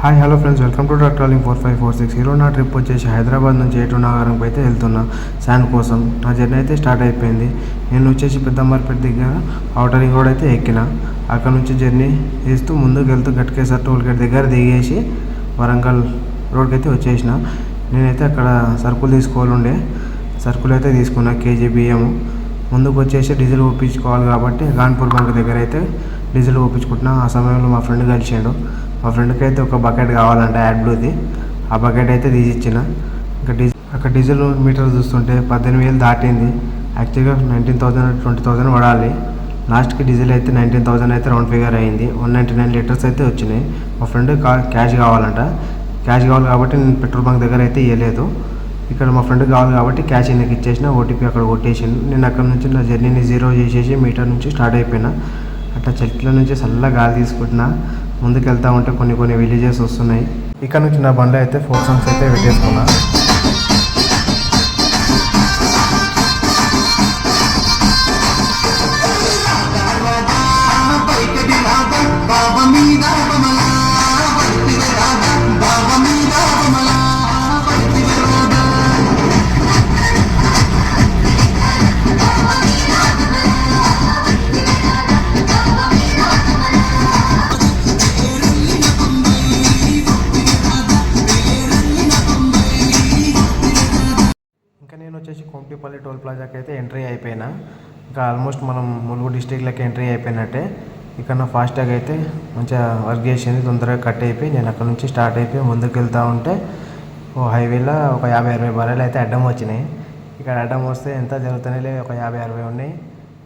Hi hello friends, welcome to travelling 4546. ఈరోజు నా trip వచ్చేసి హైదరాబాద్ నుంచి ఏటూరు నాగారంకి అయితే వెళ్తున్నా శాండ్ కోసం. నా జర్నీ అయితే స్టార్ట్ అయిపోయింది. నేను వచ్చేసి పెద్దమ్మారిపేట దగ్గర ఔటర్ రింగ్ రోడ్ అయితే ఎక్కిన. అక్కడ నుంచి జర్నీ చేస్తూ ముందుకు వెళ్తూ గట్కేసర్ టోల్ గేట్ దగ్గర దిగేసి వరంగల్ రోడ్కి అయితే వచ్చేసిన. నేనైతే అక్కడ సరుకులు తీసుకోవాలండే, సరుకులు అయితే తీసుకున్నా. కేజీ బియ్యము. ముందుకు వచ్చేసి డీజిల్ ఒప్పించుకోవాలి కాబట్టి గాన్పూర్ బంక్ దగ్గర అయితే డీజిల్ ఒప్పించుకుంటున్నా. ఆ సమయంలో మా ఫ్రెండ్ కలిసిండు. మా ఫ్రెండ్కి అయితే ఒక బకెట్ కావాలంటే యాడ్ బ్లూది. ఆ బకెట్ అయితే తీసిచ్చిన. అక్కడ డీజిల్ మీటర్ చూస్తుంటే 18,000 దాటింది. యాక్చువల్గా 19,000 20,000 పడాలి. లాస్ట్కి డీజిల్ అయితే 19,000 అయితే రౌండ్ ఫిగర్ అయింది. 199 లీటర్స్ అయితే వచ్చినాయి. మా ఫ్రెండ్ క్యాష్ కావాలంట. క్యాష్ కావాలి కాబట్టి నేను పెట్రోల్ బంక్ దగ్గర అయితే ఇవ్వలేదు. ఇక్కడ మా ఫ్రెండ్ కావాలి కాబట్టి క్యాష్ ఈయనకి ఇచ్చేసిన. ఓటీపీ అక్కడ కొట్టేసిండు. నేను అక్కడ నుంచి నా జర్నీని జీరో చేసేసి మీటర్ నుంచి స్టార్ట్ అయిపోయినా. అట్లా చెట్ల నుంచి చల్ల గాలి తీసుకుంటున్నా. ముందుకు వెళ్తూ ఉంటే కొన్ని విలేజెస్ వస్తున్నాయి. ఇక్కడ నుంచి నా బండ్లో అయితే 4 songs అయితే పెట్టేసుకున్నా. నేను వచ్చేసి కోంపిపల్లి టోల్ ప్లాజాకి అయితే ఎంట్రీ అయిపోయినా. ఇంకా ఆల్మోస్ట్ మనం ములుగు డిస్టిక్లోకి ఎంట్రీ అయిపోయినట్టే. ఇక్కడ నా ఫాస్టాగ్ అయితే మంచిగా వర్క్ చేసింది. తొందరగా కట్ అయిపోయి నేను అక్కడ నుంచి స్టార్ట్ అయిపోయి ముందుకు వెళ్తూ ఉంటే హైవేలో ఒక 50-60 బర్రెలు అయితే అడ్డం వచ్చినాయి. ఇక్కడ అడ్డం వస్తే ఎంత జరుగుతున్నాయి, ఒక 50-60 ఉన్నాయి.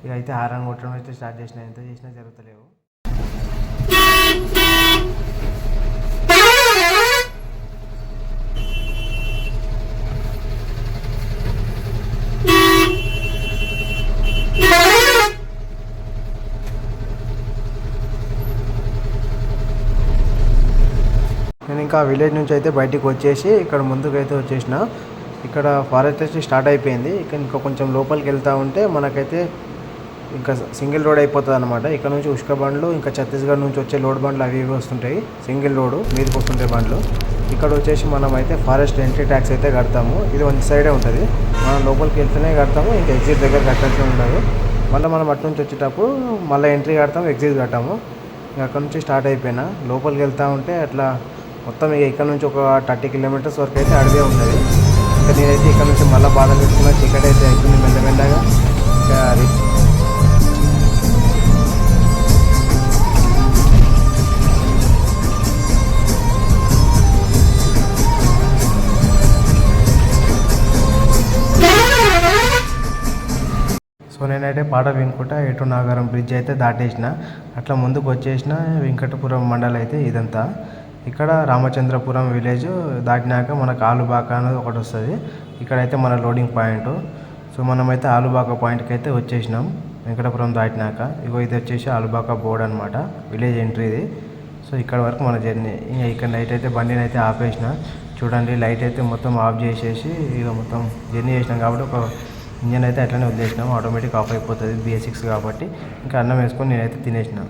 ఇక అయితే హారన్ కొట్టడం అయితే స్టార్ట్ చేసినా. ఎంత చేసినా జరుగుతలేవు. నేను ఇంకా విలేజ్ నుంచి అయితే బయటికి వచ్చేసి ఇక్కడ ముందుకు అయితే వచ్చేసిన. ఇక్కడ ఫారెస్ట్ అయితే స్టార్ట్ అయిపోయింది. ఇంకా కొంచెం లోపలికి వెళ్తూ ఉంటే మనకైతే ఇంకా సింగిల్ రోడ్ అయిపోతుంది అనమాట. ఇక్కడ నుంచి ఉష్క బండ్లు, ఇంకా ఛత్తీస్గఢ్ నుంచి వచ్చే లోడ్ బండ్లు అవి వస్తుంటాయి. సింగిల్ రోడ్ మీదకి వస్తుంటాయి బండ్లు. ఇక్కడ వచ్చేసి మనం అయితే ఫారెస్ట్ ఎంట్రీ ట్యాక్స్ అయితే కడతాము. ఇది వన్ సైడే ఉంటుంది. మనం లోపలికి వెళ్తేనే కడతాము, ఇంకా ఎగ్జిట్ దగ్గర కట్టాల్సి ఉండదు. మళ్ళీ మనం అటు నుంచి వచ్చేటప్పుడు మళ్ళీ ఎంట్రీ కడతాము, ఎగ్జిట్ కట్టాము. ఇంకా అక్కడ నుంచి స్టార్ట్ అయిపోయినా. లోపలికి వెళ్తూ ఉంటే అట్లా మొత్తం ఇక ఇక్కడ నుంచి ఒక 30 kilometers వరకు అయితే అడవే ఉంటుంది. ఇంకా నేనైతే ఇక్కడ నుంచి మళ్ళీ బాధలు పెట్టుకున్న. టికెట్ అయితే అవుతుంది మెల్లమెల్లగా. ఇంకా సో నేనైతే పాట వినుకుంటా ఏటూరు నాగారం బ్రిడ్జ్ అయితే దాటేసిన. అట్లా ముందుకు వచ్చేసిన. వెంకటపురం మండలం అయితే ఇదంతా. ఇక్కడ రామచంద్రపురం విలేజ్ దాటినాక మనకు ఆలుబాక అనేది ఒకటి వస్తుంది. ఇక్కడైతే మన లోడింగ్ పాయింట్. సో మనమైతే ఆలుబాక పాయింట్కి అయితే వచ్చేసినాం వెంకటపురం దాటినాక. ఇగో ఇది వచ్చేసి ఆలుబాక బోర్డ్ అనమాట, విలేజ్ ఎంట్రీది. సో ఇక్కడ వరకు మన జర్నీ. ఇంకా ఇక్కడ నైట్ అయితే బండిని అయితే ఆపేసిన. చూడండి, లైట్ అయితే మొత్తం ఆఫ్ చేసేసి ఇక మొత్తం జర్నీ చేసినాం కాబట్టి ఒక ఇంజన్ అయితే అట్లనే వదిలేసినాం. ఆటోమేటిక్ ఆఫ్ అయిపోతుంది, BS6 కాబట్టి. ఇంకా అన్నం వేసుకొని నేనైతే తినేసిన.